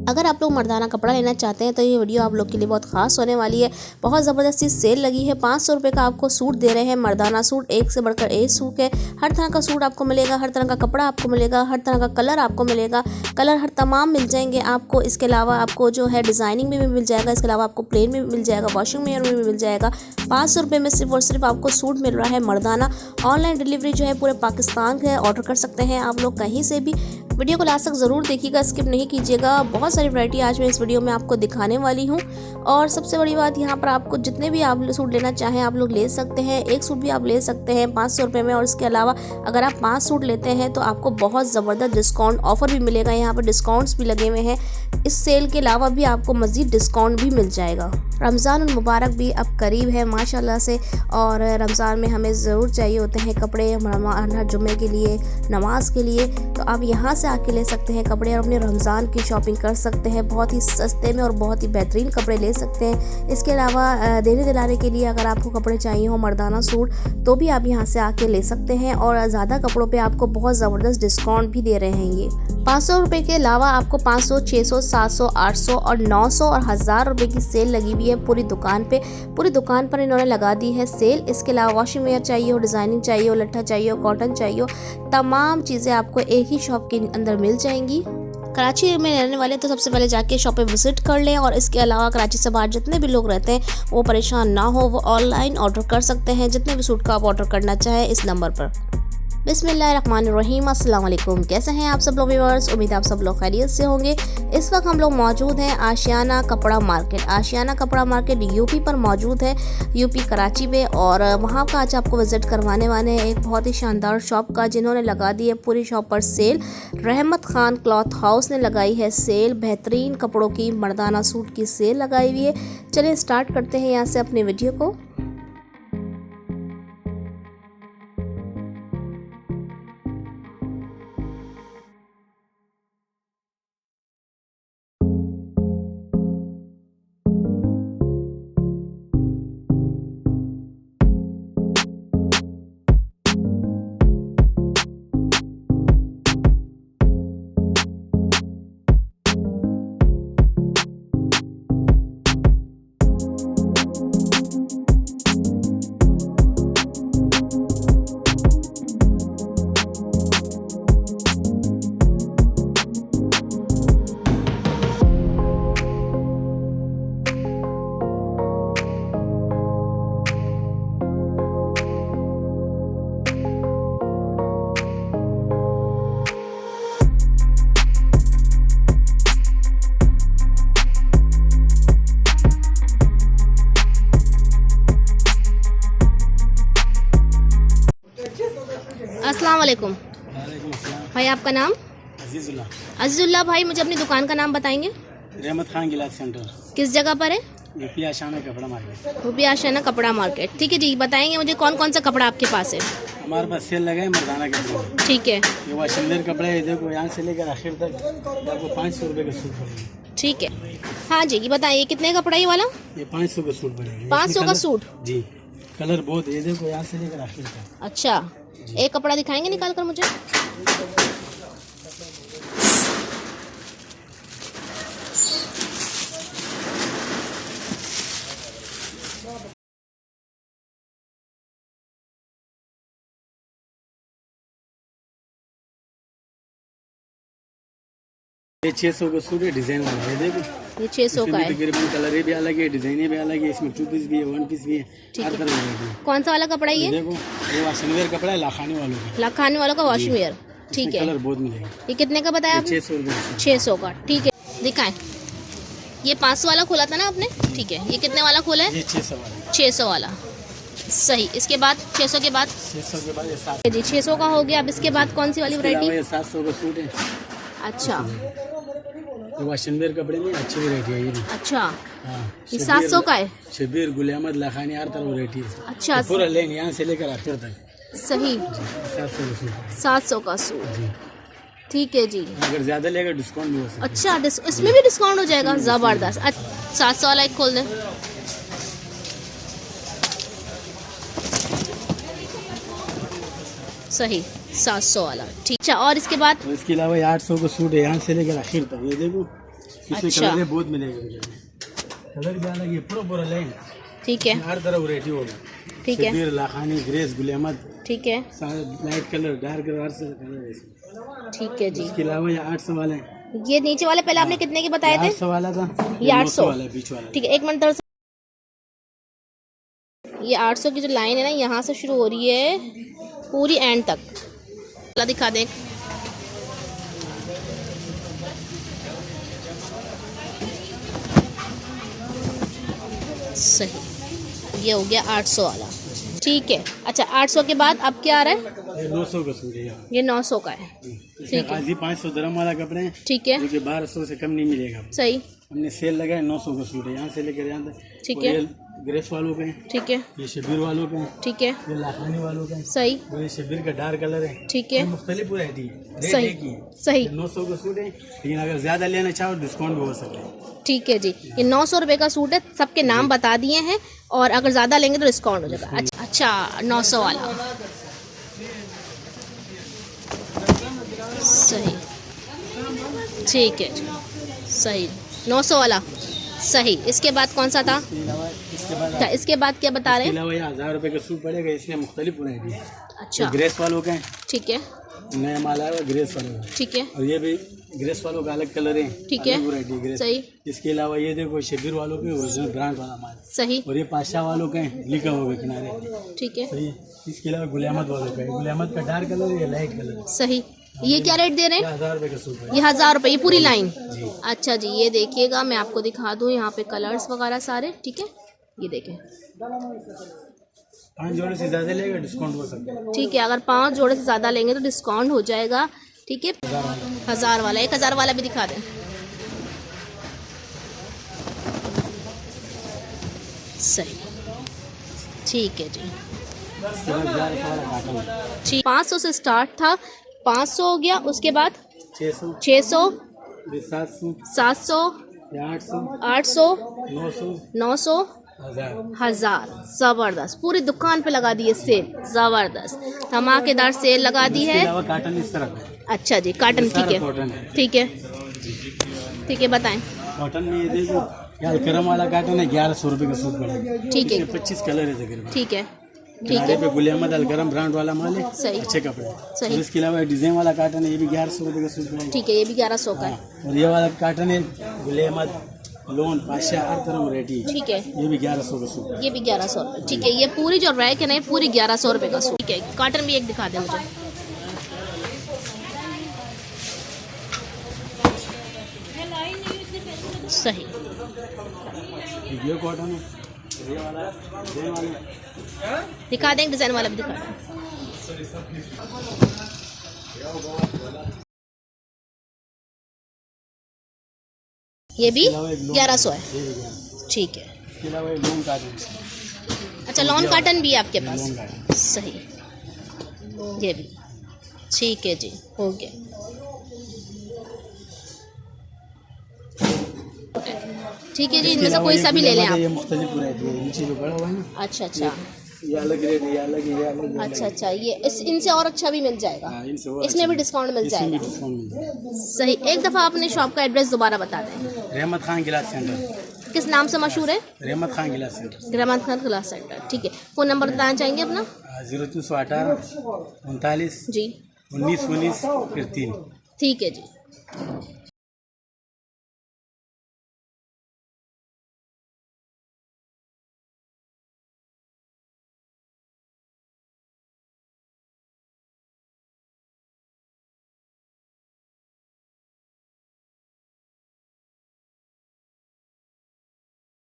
अगर आप लोग मर्दाना कपड़ा लेना चाहते हैं तो ये वीडियो आप लोग के लिए बहुत खास होने वाली है। बहुत ज़बरदस्त सी सेल लगी है। 500 रुपये का आपको सूट दे रहे हैं। मर्दाना सूट, एक से बढ़कर एक सूट है। हर तरह का सूट आपको मिलेगा, हर तरह का कपड़ा आपको मिलेगा, हर तरह का कलर आपको मिलेगा। कलर हर तमाम मिल जाएंगे आपको। इसके अलावा आपको जो है डिज़ाइनिंग में भी मिल जाएगा। इसके अलावा आपको प्लेन में भी मिल जाएगा, वॉशिंग में भी मिल जाएगा। 500 रुपये में सिर्फ और सिर्फ आपको सूट मिल रहा है मर्दाना। ऑनलाइन डिलीवरी जो है पूरे पाकिस्तान है, ऑर्डर कर सकते हैं आप लोग कहीं से भी। वीडियो को लास्ट तक ज़रूर देखिएगा, स्किप नहीं कीजिएगा। बहुत सारी वैरायटी आज मैं इस वीडियो में आपको दिखाने वाली हूँ। और सबसे बड़ी बात, यहाँ पर आपको जितने भी आप सूट लेना चाहें आप लोग ले सकते हैं। एक सूट भी आप ले सकते हैं 500 रुपये में। और इसके अलावा अगर आप 5 सूट लेते हैं तो आपको बहुत ज़बरदस्त डिस्काउंट ऑफर भी मिलेगा। यहाँ पर डिस्काउंट्स भी लगे हुए हैं। इस सेल के अलावा भी आपको मज़ीद डिस्काउंट भी मिल जाएगा। रमज़ान मुबारक भी अब करीब है माशाल्लाह से, और रमज़ान में हमें ज़रूर चाहिए होते हैं कपड़े जुम्मे के लिए, नमाज के लिए। तो आप यहाँ से आके ले सकते हैं कपड़े और अपने रमज़ान की शॉपिंग कर सकते हैं। बहुत ही सस्ते में और बहुत ही बेहतरीन कपड़े ले सकते हैं। इसके अलावा देने दिलाने के लिए अगर आपको कपड़े चाहिए हो मर्दाना सूट तो भी आप यहाँ से आके ले सकते हैं। और ज़्यादा कपड़ों पे आपको बहुत ज़बरदस्त डिस्काउंट भी दे रहे हैं। ये 500 रुपये के अलावा आपको 500, 600, 700, 800 और 900 और 1000 रुपये की सेल लगी हुई है पूरी दुकान पे। पूरी दुकान पर इन्होंने लगा दी है सेल। इसके अलावा वॉशिंग वेयर चाहिए हो, डिज़ाइनिंग चाहिए हो, लट्ठा चाहिए हो, कॉटन चाहिए हो, तमाम चीज़ें आपको एक ही शॉप के अंदर मिल जाएंगी। कराची में रहने वाले तो सबसे पहले जाके शॉप पे विजिट कर लें। और इसके अलावा कराची से बाहर जितने भी लोग रहते हैं वो परेशान ना हो, वो ऑनलाइन ऑर्डर कर सकते हैं। जितने भी सूट का आप ऑर्डर करना चाहें इस नंबर पर। बिस्मिल्लाहिर्रहमानिर्रहीम, अस्सलाम वालेकुम। कैसे हैं आप सब लोग व्यूअर्स? उम्मीद आप सब लोग खैरियत से होंगे। इस वक्त हम लोग मौजूद हैं आशियाना कपड़ा मार्केट। आशियाना कपड़ा मार्केट यूपी पर मौजूद है, यूपी कराची में। और वहाँ का आज आपको विज़िट करवाने वाले हैं एक बहुत ही शानदार शॉप का, जिन्होंने लगा दी है पूरी शॉप पर सेल। रहमत खान क्लॉथ हाउस ने लगाई है सेल। बेहतरीन कपड़ों की मर्दाना सूट की सेल लगाई हुई है। चलिए स्टार्ट करते हैं यहाँ से अपने वीडियो को। अस्सलाम वालेकुम भाई, आपका नाम? अजीजुल्लाह भाई, मुझे अपनी दुकान का नाम बताएंगे? रहमत खान गिलास सेंटर। किस जगह पर है? यूपी आशियाना कपड़ा मार्केट। यूपी आशियाना कपड़ा मार्केट, ठीक है जी। बताएंगे मुझे कौन कौन सा कपड़ा आपके पास है? हमारे पास सेल लगा है मर्दाना कपड़े। ठीक है। ये वाशिंग कपड़े है, देखो यहाँ से लेकर आखिर तक आपको 500 रुपये का सूट पड़ेगा। ठीक है, हाँ जी। ये बताइए कितने का पड़ा ये वाला? ये 500 का सूट पड़ेगा। 500 का सूट जी। कलर बहुत है, देखो यहाँ से लेकर आखिर तक। अच्छा, एक कपड़ा दिखाएंगे निकाल कर मुझे? ये 600 का सूट है, डिजाइन वाला है, देखो ये 600 का है। तकरीबन कलर भी अलग है, डिजाइन भी अलग है, इसमें 2 पीस भी है, 1 पीस भी है, हर तरह का। कौन सा वाला कपड़ा ये? देखो ये वाशिंग वेयर कपड़ा है, लाखानी वालों का। लाखानी वालों का वॉशिंग वेयर, ठीक है। कलर बहुत मिलेगा। ये कितने का बताया आपने? 600 रुपये। 600 का, ठीक है। दिखाएं, ये 500 वाला खोला था ना आपने? ठीक है। ये कितने वाला खोला है? ये 600 वाला। 600 वाला, सही। इसके बाद 600 के बाद? 600 के बाद ये 700 जी, 600 का हो गया। अब इसके बाद कौन सी वाली वैरायटी? ये 700 का सूट है। अच्छा, वाशिंग वेयर कपड़े में अच्छी वैरायटी है ये भी। अच्छा, हाँ, ये 700 का है। शबीर, गुल अहमद, लाखानी, हर तरह वैरायटी है। अच्छा, पूरा लेन यहाँ से लेकर आखिर तक। सही। 700 का सूट। 700 का सूट, जी, ठीक है जी। अगर ज्यादा लेगा डिस्काउंट भी हो सकता है। अच्छा, इसमें भी डिस्काउंट हो जाएगा, जबरदस्त। 700 वाला एक खोल दें। सही, 700 वाला, ठीक। अच्छा, और इसके बाद? और इसके अलावा 800 का सूट है, यहाँ से लेकर आखिर तक। ये देखो इसमें अच्छा। कलर बहुत मिलेगा, कलर भी अलग है, पूरा लाइन, ठीक है, हर तरह वैरायटी होगा। ठीक है, शबीर, लाखानी, ग्रेस, गुल अहमद, ठीक है, लाइट कलर, डार्क कलर, हर तरह कलर है इसमें। ठीक है जी। इसके अलावा ये 800 वाला है, ये नीचे वाले पहले आपने कितने के बताए थे? 800 वाला था, ये 800 वाला है, बीच वाला। ठीक है, एक मिनट तरफ से। ये 800 की जो लाइन है ना, यहाँ से शुरू हो रही है पूरी एंड तक। दिखा दें। सही, ये हो गया 800 वाला। ठीक है, अच्छा 800 के बाद अब क्या आ रहा है? ये 900 का सूट है यहाँ। ये 900 का है। इसमें ठीक है, काजी 500 दरम वाला कपड़े हैं, ठीक है, जो कि 1200 से कम नहीं मिलेगा। सही, हमने सेल लगाया, 900 का सूट है, यहाँ से लेकर यहाँ तक। ठीक और है, ये ग्रेस वालों के हैं, ठीक है, ये शबीर वालों के हैं, ठीक है, ये लाखानी वालों के हैं, सही, और ये शबीर का डार्क कलर है। ठीक है, मुख्तलिफ वैरायटी है, रेट सही, एक ही है। सही, ये 900 का सूट है, लेकिन अगर ज़्यादा लेना चाहो डिस्काउंट भी हो सकता है। ठीक है जी। ये 900 रुपये का सूट है, सबके नाम बता दिए हैं, और अगर ज़्यादा लेंगे तो डिस्काउंट हो जाएगा। अच्छा 900 वाला, सही, ठीक है जी, सही, 900 वाला, सही। इसके बाद कौन सा था? अच्छा, इसके बाद क्या बता रहे इसके हैं? अलावा ये 1000 रुपये का सूट पड़ेगा, इसमें मुख्तलिफ वैरायटी है। अच्छा, ये ग्रेस वालों के हैं, ठीक है, नया माल आया हुआ ग्रेस वालों का, ठीक है, और ये भी ग्रेस वालों का अलग कलर है, ठीक है, अलग वैरायटी है ग्रेस। सही, इसके अलावा ये देखो शबीर वालों के ओरिजिनल ब्रांड वाला माल, सही, और ये पाशाह वालों के हैं, लिखा होगा किनारे, ठीक है, सही। इसके अलावा गुल अहमद वालों का है, गुल अहमद का डार्क कलर है, ये लाइट कलर है। सही। ये क्या रेट दे रहे ये हैं? 1000 रुपये का सूट है ये 1000 रुपये, ये पूरी लाइन। जी। अच्छा जी, ये देखिएगा, मैं आपको दिखा दूँ यहाँ पे कलर्स वगैरह सारे, ठीक है, ये देखें। 5 जोड़े से ज़्यादा लेगा डिस्काउंट हो सकता है। ठीक है, अगर 5 जोड़े से ज़्यादा लेंगे तो डिस्काउंट हो जाएगा। ठीक है, 1000 वाला, 1000 वाला भी दिखा दें। सही, ठीक है जी, इसके बाद 1100 वाला काटन, ठीक। 500 से स्टार्ट था, 500 हो गया, उसके बाद 600, 600, 700, 700, 800, 800, 900, 900, 1000। ज़बरदस्त, पूरी दुकान पे लगा दी है सेल, ज़बरदस्त धमाकेदार सेल लगा दी इसके है। अलावा काटन इस तरह है, अच्छा जी, काटन, ये ठीक सारा है, कॉटन है। ठीक है, ठीक है, बताएं। कॉटन में ये देखो, ये अलकरम वाला काटन है, 1100 रुपये का सूट पड़ेगा। ठीक है, इसमें 25 कलर है तकरीबन। ठीक है, ठीक किनारे है, पे गुल अहमद अलकरम ब्रांड वाला माल है, सही, अच्छे कपड़े। सही। और इसके अलावा डिजाइन वाला काटन है, ये भी 1100 रुपये का सूट पड़ेगा। ठीक है, ये भी 1100 का है। और ये वाला काटन है गुल अहमद, लोन, पाशाह, हर तरह वैरायटी है, ठीक है, ये भी 1100 का सूट है। ये भी 1100 रुपये। ठीक है, ये पूरी जो रैक है ना, ये पूरी 1100 रुपये का सूट। ठीक है, कॉटन भी एक दिखा दें मुझे। सही, ये कॉटन है, ये वाला डिजाइन वाला दिखा दें, डिज़ाइन वाला भी दिखा दें। ये भी 1100 है। ये भी 1100। ठीक है, इसके अलावा ये लोन काटन है, अच्छा लॉन कॉटन भी है आपके पास? Loan cotton. सही, ये भी ठीक है जी, हो गया। ठीक है जी, इनमें से कोई सा भी ले लें ये आप। मुख्तलिफ वैरायटी है, नीचे जो बड़ा हुआ है ना, अच्छा अच्छा, ये अलग रेट है, ये अलग है, ये अलग है, ये अच्छा अलग अच्छा, ये इनसे और अच्छा भी मिल जाएगा, है। हाँ, इनसे और इसमें अच्छा भी डिस्काउंट मिल इसमें भी जाएगा। डिस्काउंट मिल जाएगा। सही, एक दफ़ा अपने शॉप का एड्रेस दोबारा बता दें। रहमत खान गिलास सेंटर, किस नाम से मशहूर है? रहमत खान गिलास सेंटर, ग्रामत खान क्लास सेंटर। ठीक है, फ़ोन नंबर बताना चाहेंगे अपना? 0318 39 जी, 19 19 फिर 3। ठीक है जी।